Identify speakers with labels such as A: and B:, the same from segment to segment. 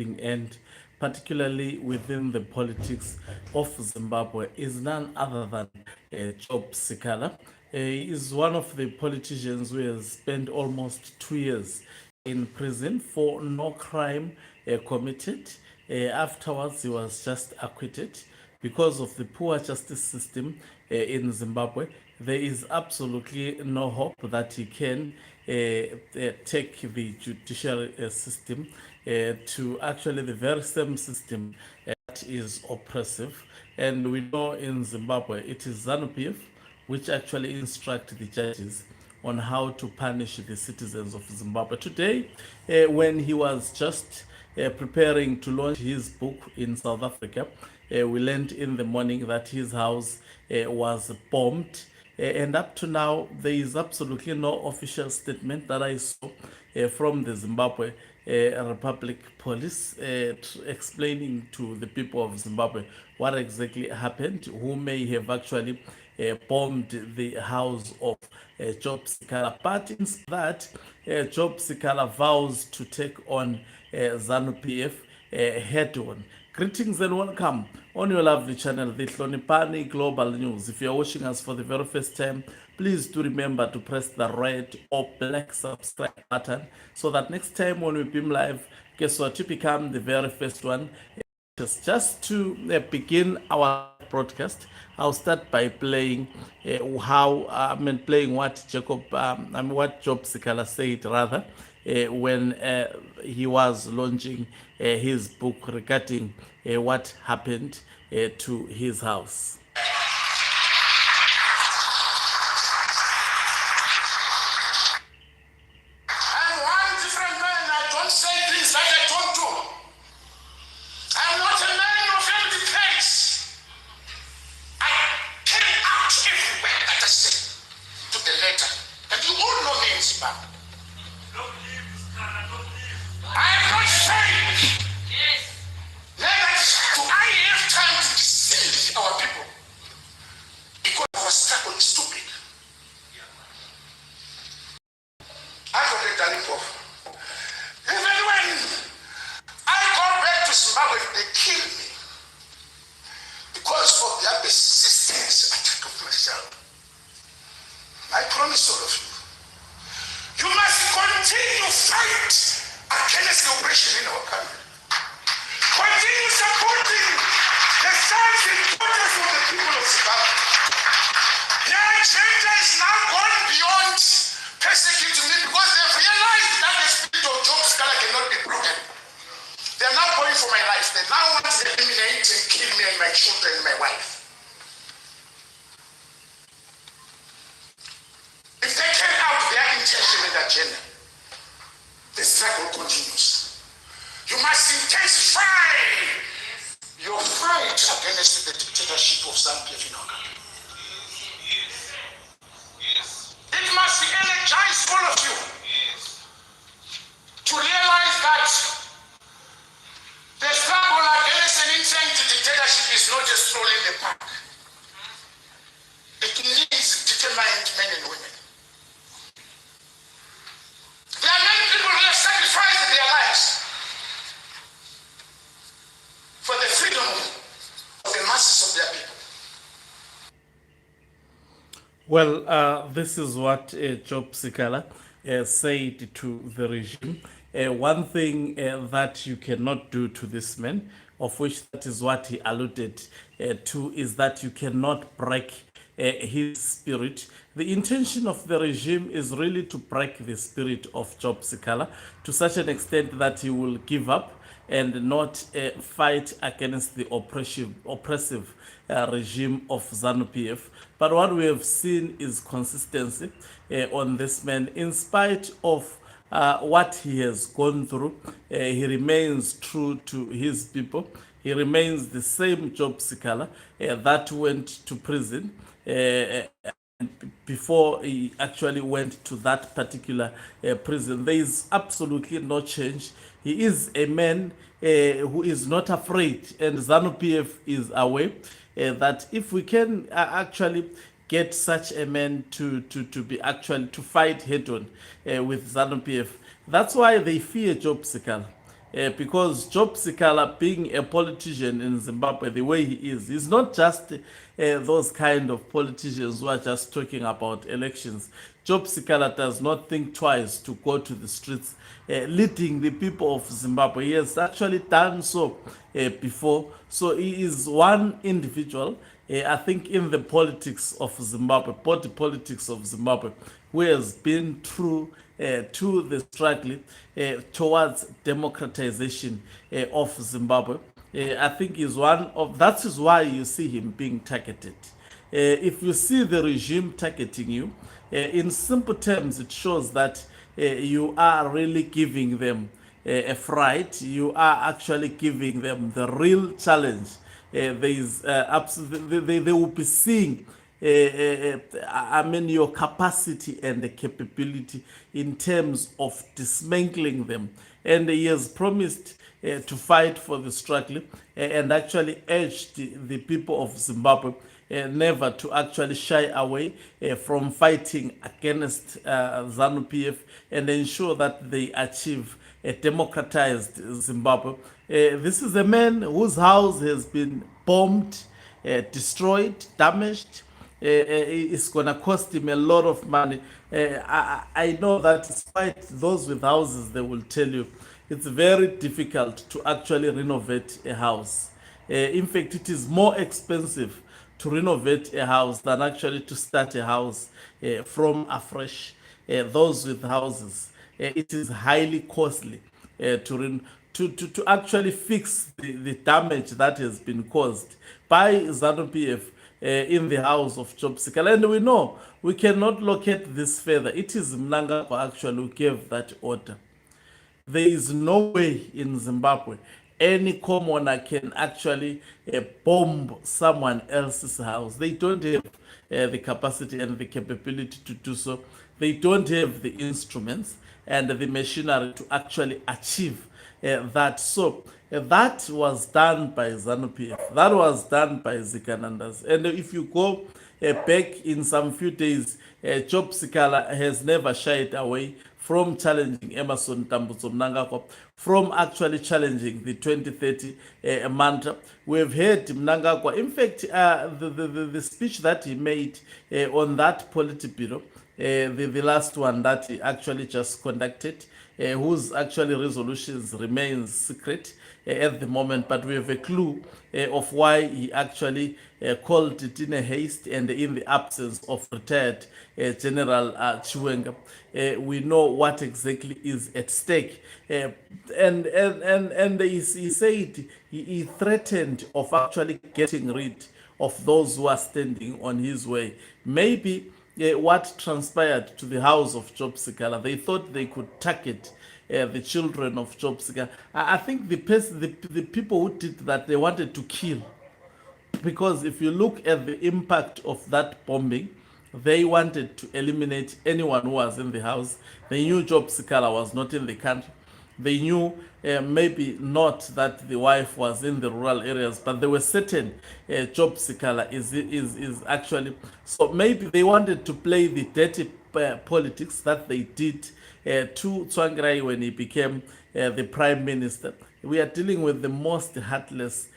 A: and particularly within the politics of Zimbabwe is none other than Job Sikhala. He is one of the politicians who has spent almost 2 years in prison for no crime committed. Afterwards, he was just acquitted because of the poor justice system in Zimbabwe. There is absolutely no hope that he can take the judicial system to actually the very same system that is oppressive. And we know in Zimbabwe it is ZANU-PF which actually instruct the judges on how to punish the citizens of Zimbabwe. Today, when he was just preparing to launch his book in South Africa, we learned in the morning that his house was bombed. And up to now, there is absolutely no official statement that I saw from the Zimbabwe Republic Police explaining to the people of Zimbabwe what exactly happened, who may have actually bombed the house of Job Sikhala. But instead that, Job Sikhala vows to take on ZANU-PF head on. Greetings and welcome on your lovely channel, the Hlonipani Global News. If you're watching us for the very first time, please do remember to press the red or black subscribe button so that next time when we beam live, guess what, you become the very first one. Just to begin our broadcast, I'll start by playing playing what what Job Sikhala said rather when he was launching his book regarding what happened to his house.
B: I'm one different man. I don't say things that I don't do. I'm not a man of empty place. I carry out everywhere that I say to the letter. And you all know me in Zimbabwe. I am not saying neither do I have time to deceive our people because I was stuck on stupid. I got a darling off. Even when I go back to Zimbabwe, they kill me because of their persistent attack of myself. I promise all of you, you must continue fight against the oppression in our country. Continue supporting the sons and daughters of the people of Zimbabwe. Their agenda is now gone beyond persecuting me because they've realized that the spirit of Job Sikhala cannot be broken. They're now going for my life. They now want to eliminate and kill me and my children and my wife. If they carry out their intention and agenda, the struggle continues. You must intensify your fight against the dictatorship of ZANU-PF in our country. It must energize all of you to realize that the struggle against an insane dictatorship is not a stroll in the park. It needs determined men and women. There are many people who have sacrificed their lives for the freedom of the masses of their people.
A: Well, this is what Job Sikhala said to the regime. One thing that you cannot do to this man, of which that is what he alluded to, is that you cannot break his spirit. The intention of the regime is really to break the spirit of Job Sikhala to such an extent that he will give up and not fight against the oppressive regime of ZANU-PF. But what we have seen is consistency on this man. In spite of what he has gone through, he remains true to his people. He remains the same Job Sikhala that went to prison before he actually went to that particular prison. There is absolutely no change. He is a man who is not afraid, and ZANU-PF is aware that if we can actually get such a man to be actually to fight head on with ZANU-PF, that's why they fear Job Sikhala. because Job Sikhala, being a politician in Zimbabwe the way he is, he's not just those kind of politicians who are just talking about elections. Job Sikhala does not think twice to go to the streets leading the people of Zimbabwe. He has actually done so before. So he is one individual, I think, in the politics of Zimbabwe, body politics of Zimbabwe, who has been true to the struggle towards democratization of Zimbabwe. I think is one of that is why you see him being targeted. If you see the regime targeting you, in simple terms, it shows that you are really giving them a fright. You are actually giving them the real challenge. There is absolutely they will be seeing I mean, your capacity and the capability in terms of dismantling them. And he has promised to fight for the struggle and actually urged the people of Zimbabwe never to actually shy away from fighting against ZANU PF and ensure that they achieve a democratized Zimbabwe. This is a man whose house has been bombed, destroyed, damaged. It's going to cost him a lot of money. I know that despite those with houses, they will tell you it's very difficult to actually renovate a house. In fact, it is more expensive to renovate a house than actually to start a house from afresh. Those with houses, it is highly costly to actually fix the damage that has been caused by ZANU PF in the house of Job Sikhala. And we know we cannot locate this further. It is Mnangagwa actually who gave that order. There is no way in Zimbabwe any commoner can actually bomb someone else's house. They don't have the capacity and the capability to do so. They don't have the instruments and the machinery to actually achieve that. So that was done by ZANU PF. That was done by Zikanandas. And if you go back in some few days, Job Sikhala has never shied away from challenging Emerson Tambutso Mnangagwa, from actually challenging the 2030 mantra. We've heard Mnangagwa, in fact, the speech that he made on that Politburo, the last one that he actually just conducted, whose actually resolutions remains secret at the moment, but we have a clue of why he actually called it in a haste and in the absence of retired General Chiwenga. We know what exactly is at stake. And he said he threatened of actually getting rid of those who are standing on his way. Maybe what transpired to the house of Job Sikhala, they thought they could target the children of Job Sikhala. I think the people who did that, they wanted to kill, because if you look at the impact of that bombing, they wanted to eliminate anyone who was in the house. They knew Job Sikhala was not in the country. They knew maybe not that the wife was in the rural areas, but they were certain Job Sikhala is actually. So maybe they wanted to play the dirty politics that they did to Tsvangirai when he became the prime minister. We are dealing with the most heartless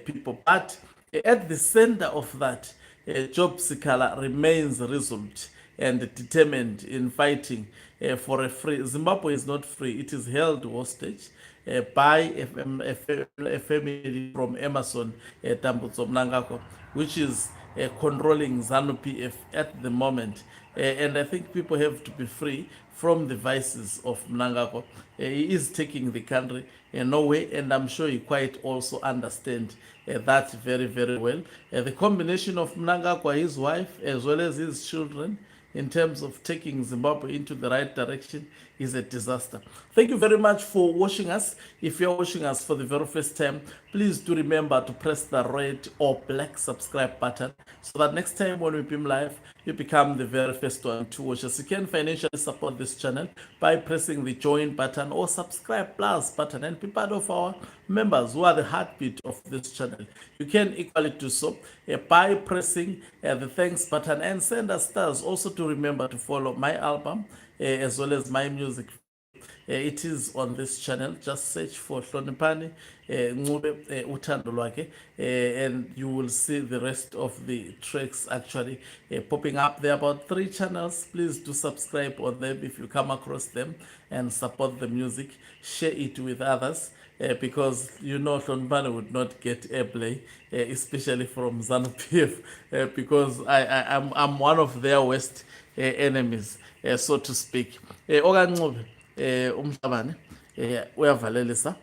A: people. But at the center of that, Job Sikhala remains resolute and determined in fighting for a free. Zimbabwe is not free, it is held hostage by a family from Emerson Tambutso Mnangagwa, which is controlling ZANU PF at the moment. And I think people have to be free from the vices of Mnangagwa. He is taking the country nowhere, and I'm sure he quite also understand that very, very well. The combination of Mnangagwa, his wife, as well as his children, in terms of taking Zimbabwe into the right direction, is a disaster. Thank you very much for watching us. If you're watching us for the very first time, please do remember to press the red or black subscribe button so that next time when we beam live, you become the very first one to watch us. You can financially support this channel by pressing the join button or subscribe plus button and be part of our members who are the heartbeat of this channel. You can equally do so by pressing the thanks button and send us stars. Also to remember to follow my album as well as my music It is on this channel. Just search for Hloniphani Ncube Uthando Lwakhe, and you will see the rest of the tracks actually popping up. There are about 3 channels. Please do subscribe on them if you come across them and support the music. Share it with others. Because you know Hloniphani would not get airplay, especially from ZANU PF, because I'm one of their worst enemies, so to speak. Okancube, Umhlabane, uyavalelisa.